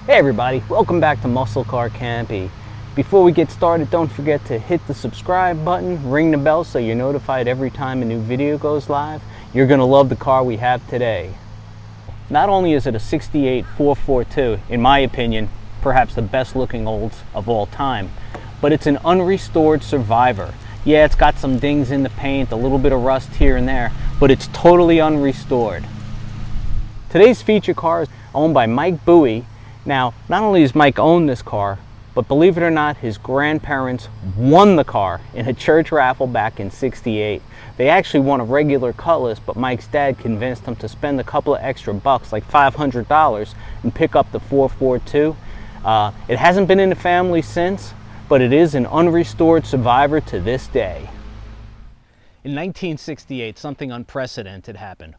Hey everybody, welcome back to Muscle Car Campy. Before we get started, don't forget to hit the subscribe button, ring the bell so you're notified every time a new video goes live. You're going to love the car we have today. Not only is it a 68 442, in my opinion, perhaps the best looking Olds of all time, but it's an unrestored survivor. Yeah, it's got some dings in the paint, a little bit of rust here and there, but it's totally unrestored. Today's feature car is owned by Mike Bowie. Now, not only does Mike own this car, but believe it or not, his grandparents won the car in a church raffle back in '68. They actually won a regular Cutlass, but Mike's dad convinced them to spend a couple of extra bucks, like $500, and pick up the 442. It hasn't been in the family since, but it is an unrestored survivor to this day. In 1968, something unprecedented happened.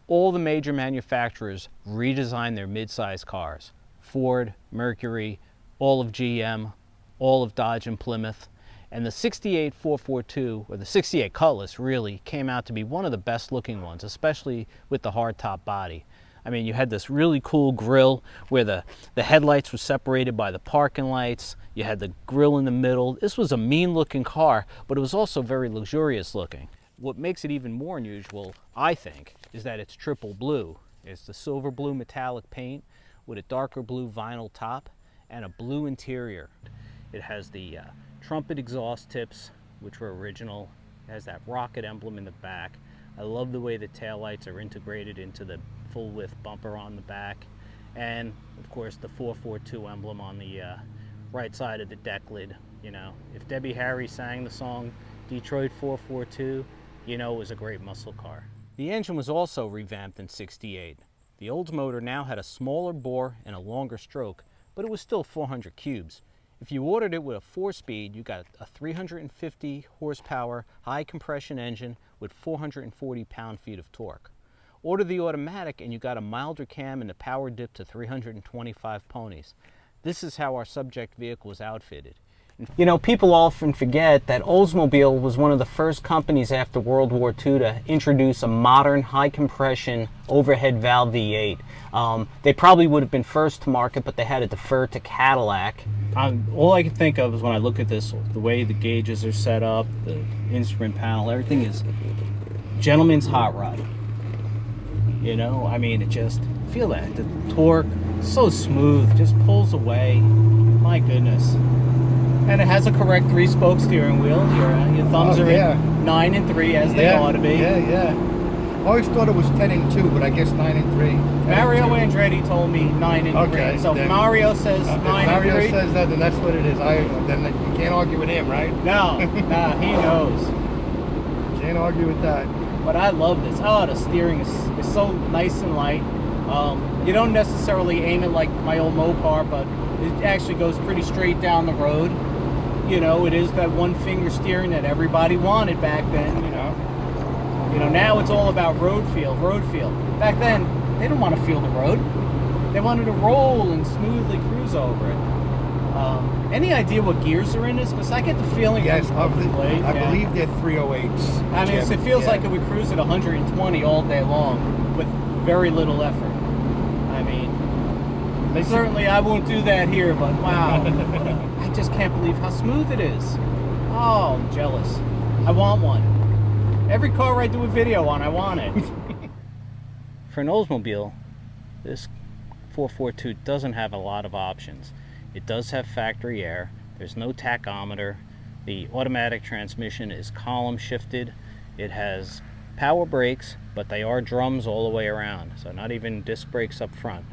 All the major manufacturers redesigned their mid-size cars. Ford, Mercury, all of GM, all of Dodge and Plymouth. And the 68 442, or the 68 Cutlass, really came out to be one of the best looking ones, especially with the hardtop body. I mean, you had this really cool grille where the headlights were separated by the parking lights. You had the grille in the middle. This was a mean looking car, but it was also very luxurious looking. What makes it even more unusual, I think, is that it's triple blue. It's the silver blue metallic paint with a darker blue vinyl top and a blue interior. It has the trumpet exhaust tips, which were original. It has that rocket emblem in the back. I love the way the taillights are integrated into the full width bumper on the back. And of course the 442 emblem on the right side of the deck lid. You know, if Debbie Harry sang the song Detroit 442, you know it was a great muscle car. The engine was also revamped in '68. The Oldsmobile now had a smaller bore and a longer stroke, but it was still 400 cubes. If you ordered it with a 4-speed, you got a 350 horsepower high compression engine with 440 pound-feet of torque. Order the automatic and you got a milder cam and the power dip to 325 ponies. This is how our subject vehicle was outfitted. You know, people often forget that Oldsmobile was one of the first companies after World War II to introduce a modern high-compression overhead valve V8. They probably would have been first to market, but they had to defer to Cadillac. All I can think of is when I look at this, the way the gauges are set up, the instrument panel, everything is gentleman's hot rod. You know, I mean, it just, feel that, the torque, so smooth, just pulls away. My goodness. And it has a correct 3-spoke steering wheel. Your thumbs are in 9 and 3 as they ought to be. Yeah. I always thought it was 10 and 2, but I guess 9 and 3. Mario Andretti told me 9 and 3. So if Mario says 9 and 3... Mario says that, then that's what it is. Then you can't argue with him, right? No, nah, he knows. Can't argue with that. But I love this. Oh, the steering is so nice and light. You don't necessarily aim it like my old Mopar, but it actually goes pretty straight down the road. You know, it is that one-finger steering that everybody wanted back then, you know. You know, now it's all about road feel. Back then, they didn't want to feel the road. They wanted to roll and smoothly cruise over it. Any idea what gears are in this? Because I get the feeling... Yes, I believe they're 308s. I mean, it feels like it would cruise at 120 all day long with very little effort. I mean, certainly I won't do that here, but wow. I just can't believe how smooth it is. Oh, I'm jealous. I want one. Every car I do a video on, I want it. For an Oldsmobile, this 442 doesn't have a lot of options. It does have factory air. There's no tachometer. The automatic transmission is column shifted. It has power brakes, but they are drums all the way around, so not even disc brakes up front.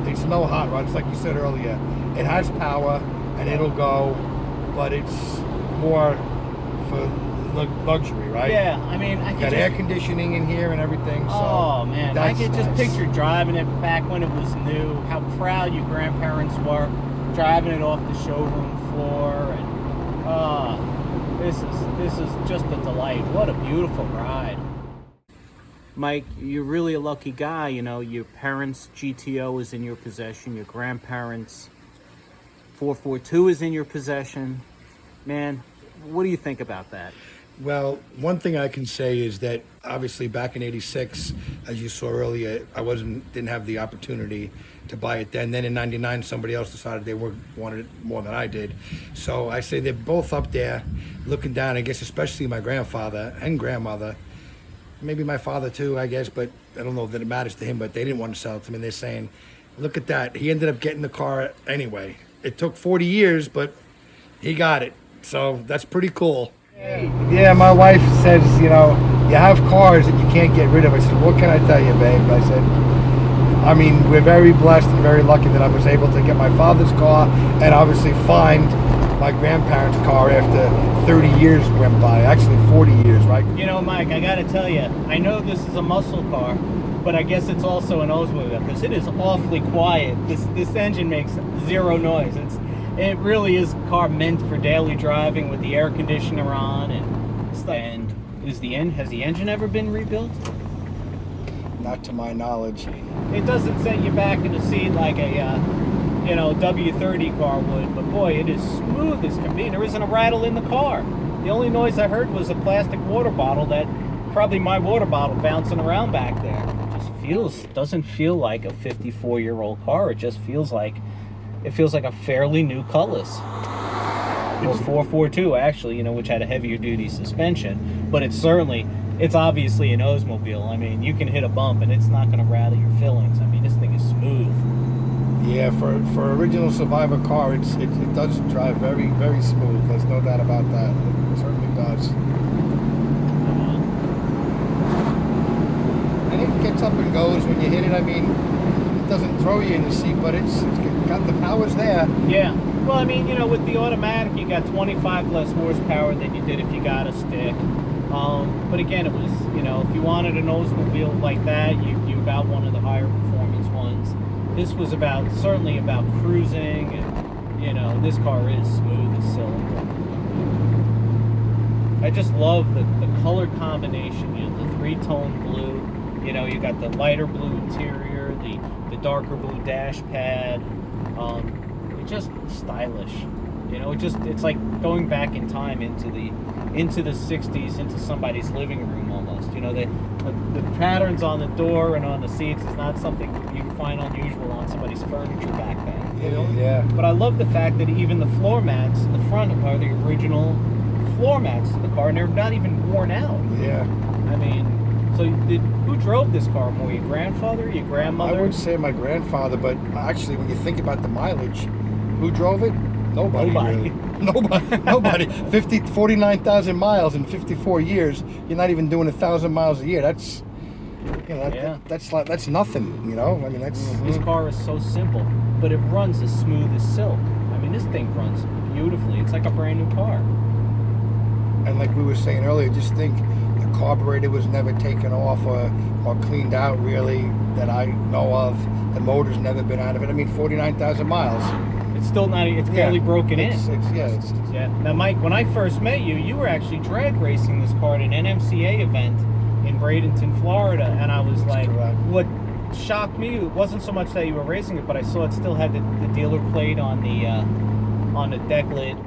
It's no hot rod. It's like you said earlier. It has power and it'll go, but it's more for luxury, right? Yeah, I mean, I got air conditioning in here and everything. Oh man, I could just picture driving it back when it was new. How proud your grandparents were driving it off the showroom floor, and this is just a delight. What a beautiful ride. Mike, you're really a lucky guy. You know, your parents' GTO is in your possession. Your grandparents' 442 is in your possession. Man, what do you think about that? Well, one thing I can say is that obviously back in '86, as you saw earlier, I didn't have the opportunity to buy it then. Then in '99, somebody else decided they wanted it more than I did. So I say they're both up there, looking down. I guess especially my grandfather and grandmother, maybe my father too, I guess, but I don't know that it matters to him. But they didn't want to sell it to me. And they're saying, "Look at that! He ended up getting the car anyway. It took 40 years, but he got it. So that's pretty cool." Yeah, my wife says, you have cars that you can't get rid of. I said, what can I tell you, babe? I said, I mean, we're very blessed and very lucky that I was able to get my father's car and obviously find my grandparents' car after 30 years went by. Actually, 40 years, right? You know, Mike, I gotta tell you, I know this is a muscle car, but I guess it's also an Oldsmobile because it is awfully quiet. This engine makes zero noise. It really is a car meant for daily driving with the air conditioner on and stuff. And has the engine ever been rebuilt? Not to my knowledge. It doesn't send you back in the seat like a W30 car would, but boy, it is smooth as can be. There isn't a rattle in the car. The only noise I heard was a plastic water bottle probably my water bottle bouncing around back there. It just doesn't feel like a 54-year-old car. It just feels like a fairly new Cutlass. Or 442 actually, which had a heavier duty suspension, but it's obviously an Oldsmobile. I mean, you can hit a bump and it's not going to rattle your fillings. I mean, this thing is smooth. Yeah, for original Survivor car, it does drive very, very smooth. There's no doubt about that. It certainly does. And it gets up and goes when you hit it. I mean, it doesn't throw you in the seat, but it's got the powers there. Yeah. Well, I mean, with the automatic, you got 25 less horsepower than you did if you got a stick. But again, it was, if you wanted an Oldsmobile like that, you got one of the higher performance ones. This was certainly about cruising, and, this car is smooth as silk. I just love the color combination, the three-tone blue. You got the lighter blue interior, the darker blue dash pad. It's just stylish. It's like going back in time into the 60s, into somebody's living room almost. The patterns on the door and on the seats is not something you find unusual on somebody's furniture back then. Yeah. But I love the fact that even the floor mats in the front are the original floor mats of the car, and they're not even worn out. Yeah. I mean, so who drove this car more? Your grandfather, your grandmother? I would say my grandfather, but actually, when you think about the mileage, who drove it? Nobody. Really. Nobody. 49,000 miles in 54 years. You're not even doing 1,000 miles a year. That's, that's nothing. I mean, that's. This car is so simple, but it runs as smooth as silk. I mean, this thing runs beautifully. It's like a brand new car. And like we were saying earlier, just think the carburetor was never taken off or cleaned out really that I know of. The motor's never been out of it. I mean, 49,000 miles. It's still not. It's barely broken in. Yeah. Now, Mike, when I first met you, you were actually drag racing this car at an NMCA event in Bradenton, Florida, and I was like, what shocked me, it wasn't so much that you were racing it, but I saw it still had the dealer plate on the deck lid.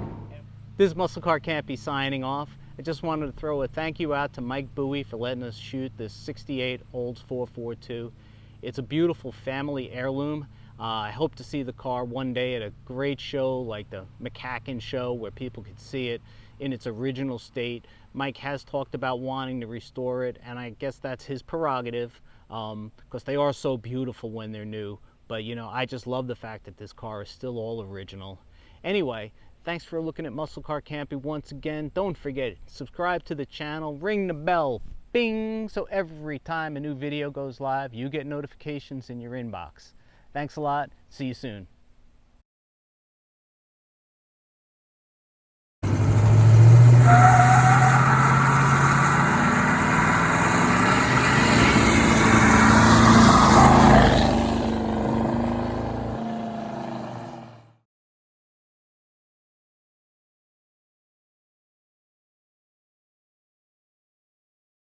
This Muscle Car Campy signing off. I just wanted to throw a thank you out to Mike Bowie for letting us shoot this 68 Olds 442. It's a beautiful family heirloom. I hope to see the car one day at a great show like the McCacken show where people could see it in its original state. Mike has talked about wanting to restore it, and I guess that's his prerogative because they are so beautiful when they're new. But I just love the fact that this car is still all original. Anyway, thanks for looking at Muscle Car Campy once again. Don't forget, subscribe to the channel, ring the bell, bing, so every time a new video goes live, you get notifications in your inbox. Thanks a lot. See you soon.